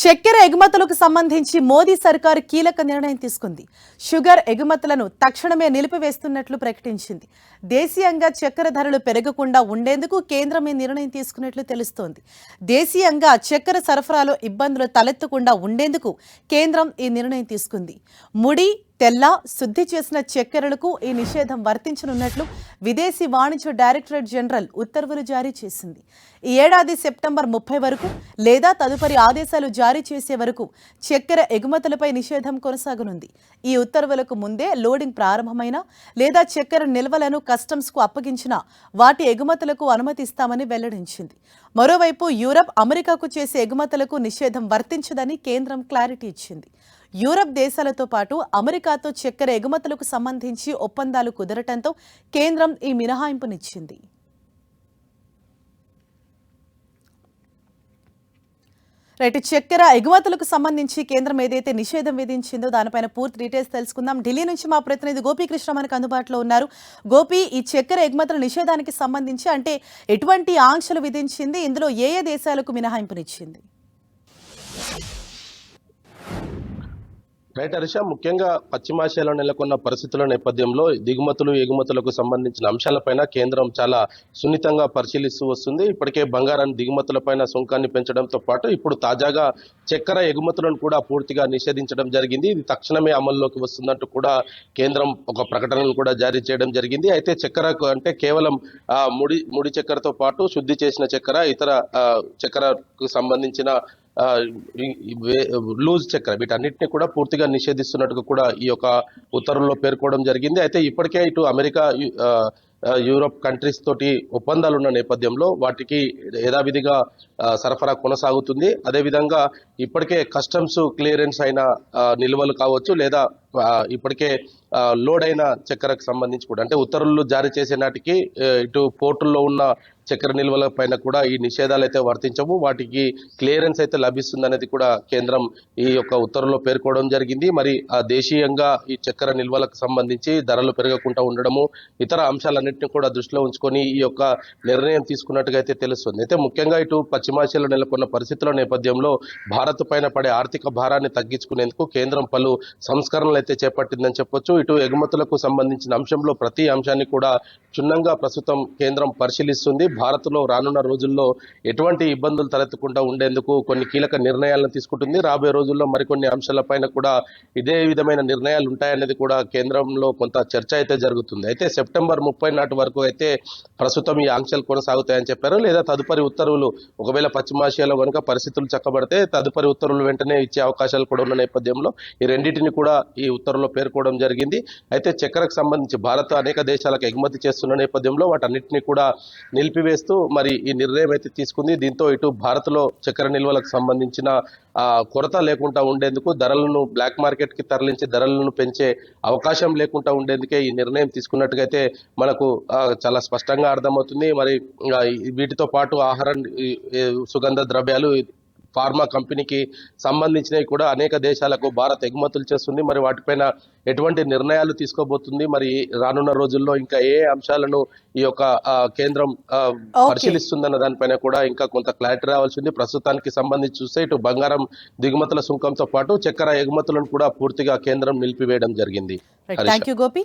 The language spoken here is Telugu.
చక్కెర ఎగుమతులకు సంబంధించి మోదీ సర్కారు కీలక నిర్ణయం తీసుకుంది. షుగర్ ఎగుమతులను తక్షణమే నిలిపివేస్తున్నట్లు ప్రకటించింది. దేశీయంగా చక్కెర ధరలు పెరగకుండా ఉండేందుకు కేంద్రం ఈ నిర్ణయం తీసుకున్నట్లు తెలుస్తోంది. దేశీయంగా చక్కెర సరఫరాలో ఇబ్బందులు తలెత్తకుండా ఉండేందుకు కేంద్రం ఈ నిర్ణయం తీసుకుంది. ముడి, తెల్ల, శుద్ధి చేసిన చక్కెరలకు ఈ నిషేధం వర్తించనున్నట్లు విదేశీ వాణిజ్య డైరెక్టరేట్ జనరల్ ఉత్తర్వులు జారీ చేసింది. ఈ ఏడాది సెప్టెంబర్ 30 వరకు లేదా తదుపరి ఆదేశాలు జారీ చేసే వరకు చక్కెర ఎగుమతులపై నిషేధం కొనసాగనుంది. ఈ ఉత్తర్వులకు ముందే లోడింగ్ ప్రారంభమైనా లేదా చక్కెర నిల్వలను కస్టమ్స్కు అప్పగించినా వాటి ఎగుమతులకు అనుమతిస్తామని వెల్లడించింది. మరోవైపు యూరప్, అమెరికాకు చేసే ఎగుమతులకు నిషేధం వర్తించదని కేంద్రం క్లారిటీ ఇచ్చింది. యూరప్ దేశాలతో పాటు అమెరికాతో చక్కెర ఎగుమతులకు సంబంధించి ఒప్పందాలు కుదరటంతో కేంద్రం ఈ మినహాయింపునిచ్చింది. చక్కెర ఎగుమతులకు సంబంధించి కేంద్రం ఏదైతే నిషేధం విధించిందో దానిపైన పూర్తి డీటెయిల్స్ తెలుసుకుందాం. ఢిల్లీ నుంచి మా ప్రతినిధి గోపీకృష్ణ మనకు అందుబాటులో ఉన్నారు. గోపి, ఈ చక్కెర ఎగుమతుల నిషేధానికి సంబంధించి అంటే ఎటువంటి ఆంక్షలు విధించింది, ఇందులో ఏ ఏ దేశాలకు మినహాయింపునిచ్చింది? రైట్ హర్ష, ముఖ్యంగా పశ్చిమాసియాలో నెలకొన్న పరిస్థితుల నేపథ్యంలో దిగుమతులు ఎగుమతులకు సంబంధించిన అంశాలపైన కేంద్రం చాలా సున్నితంగా పరిశీలిస్తూ వస్తుంది. ఇప్పటికే బంగారం దిగుమతులపైన సుంకాన్ని పెంచడంతో పాటు ఇప్పుడు తాజాగా చక్కెర ఎగుమతులను కూడా పూర్తిగా నిషేధించడం జరిగింది. ఇది తక్షణమే అమల్లోకి వస్తుందంటూ కూడా కేంద్రం ఒక ప్రకటనను కూడా జారీ చేయడం జరిగింది. అయితే చక్కెరకు అంటే కేవలం ముడి చక్కెరతో పాటు శుద్ధి చేసిన చక్కెర, ఇతర చక్కెరకు సంబంధించిన లూజ్ చక్కెర వీటన్నిటిని కూడా పూర్తిగా నిషేధిస్తున్నట్టుగా కూడా ఈ యొక్క ఉత్తర్వుల్లో పేర్కోవడం జరిగింది. అయితే ఇప్పటికే ఇటు అమెరికా, యూరోప్ కంట్రీస్ తోటి ఒప్పందాలు ఉన్న నేపథ్యంలో వాటికి యథావిధిగా సరఫరా కొనసాగుతుంది. అదేవిధంగా ఇప్పటికే కస్టమ్స్ క్లియరెన్స్ అయిన నిల్వలు కావచ్చు లేదా ఇప్పటికే లోడ్ అయిన చక్కెరకు సంబంధించి కూడా అంటే ఉత్తర్వులు జారీ చేసే నాటికి ఇటు పోర్టుల్లో ఉన్న చక్కెర నిల్వల పైన కూడా ఈ నిషేధాలు అయితే వర్తించవు, వాటికి క్లియరెన్స్ అయితే లభిస్తుంది అనేది కూడా కేంద్రం ఈ యొక్క ఉత్తర్వుల్లో పేర్కోవడం జరిగింది. మరి దేశీయంగా ఈ చక్కెర నిల్వలకు సంబంధించి ధరలు పెరగకుండా ఉండడము, ఇతర అంశాలన్నింటినీ కూడా దృష్టిలో ఉంచుకొని ఈ యొక్క నిర్ణయం తీసుకున్నట్టుగా అయితే తెలుస్తుంది. అయితే ముఖ్యంగా ఇటు పశ్చిమాసియాలో నెలకొన్న పరిస్థితుల నేపథ్యంలో భారత్ పైన పడే ఆర్థిక భారాన్ని తగ్గించుకునేందుకు కేంద్రం పలు సంస్కరణలు అయితే చేపట్టిందని చెప్పొచ్చు. ఇటు ఎగుమతులకు సంబంధించిన అంశంలో ప్రతి అంశాన్ని కూడా క్షుణ్ణంగా ప్రస్తుతం కేంద్రం పరిశీలిస్తుంది. భారత్లో రానున్న రోజుల్లో ఎటువంటి ఇబ్బందులు తలెత్తకుండా ఉండేందుకు కొన్ని కీలక నిర్ణయాలను తీసుకుంటుంది. రాబోయే రోజుల్లో మరికొన్ని అంశాలపైన కూడా ఇదే విధమైన నిర్ణయాలు ఉంటాయనేది కూడా కేంద్రంలో కొంత చర్చ అయితే జరుగుతుంది. అయితే సెప్టెంబర్ 30 నాటి వరకు అయితే ప్రస్తుతం ఈ ఆంక్షలు కొనసాగుతాయని చెప్పారు. లేదా తదుపరి ఉత్తర్వులు ఒకవేళ పశ్చిమాసియాలో కనుక పరిస్థితులు చక్కబడితే తదుపరి ఉత్తర్వులు వెంటనే ఇచ్చే అవకాశాలు కూడా ఉన్న నేపథ్యంలో ఈ రెండింటిని కూడా ఈ ఉత్తర్వుల్లో పేర్కోవడం జరిగింది. అయితే చక్కెరకు సంబంధించి భారత్ అనేక దేశాలకు ఎగుమతి చేస్తున్న నేపథ్యంలో వాటన్నిటిని కూడా నిలిపివేస్తూ మరి ఈ నిర్ణయం అయితే తీసుకుంది. దీంతో ఇటు భారత్లో చక్కెర నిల్వలకు సంబంధించిన కొరత లేకుండా ఉండేందుకు, ధరలను బ్లాక్ మార్కెట్ కి తరలించి ధరలను పెంచే అవకాశం లేకుండా ఉండేందుకే ఈ నిర్ణయం తీసుకున్నట్టుగా అయితే మనకు చాలా స్పష్టంగా అర్థమవుతుంది. మరి వీటితో పాటు ఆహార, సుగంధ ద్రవ్యాలు, ఫార్మా కంపెనీకి సంబంధించినవి కూడా అనేక దేశాలకు భారత్ ఎగుమతులు చేస్తుంది. మరి వాటిపైన ఎటువంటి నిర్ణయాలు తీసుకోబోతుంది, మరి రానున్న రోజుల్లో ఇంకా ఏ అంశాలను ఈ యొక్క కేంద్రం పరిశీలిస్తుందన్న దానిపైన కూడా ఇంకా కొంత క్లారిటీ రావాల్సింది. ప్రస్తుతానికి సంబంధించి చూస్తే ఇటు బంగారం దిగుమతుల సుంకంతో పాటు చక్కెర ఎగుమతులను కూడా పూర్తిగా కేంద్రం నిలిపివేయడం జరిగింది. థాంక్యూ గోపి.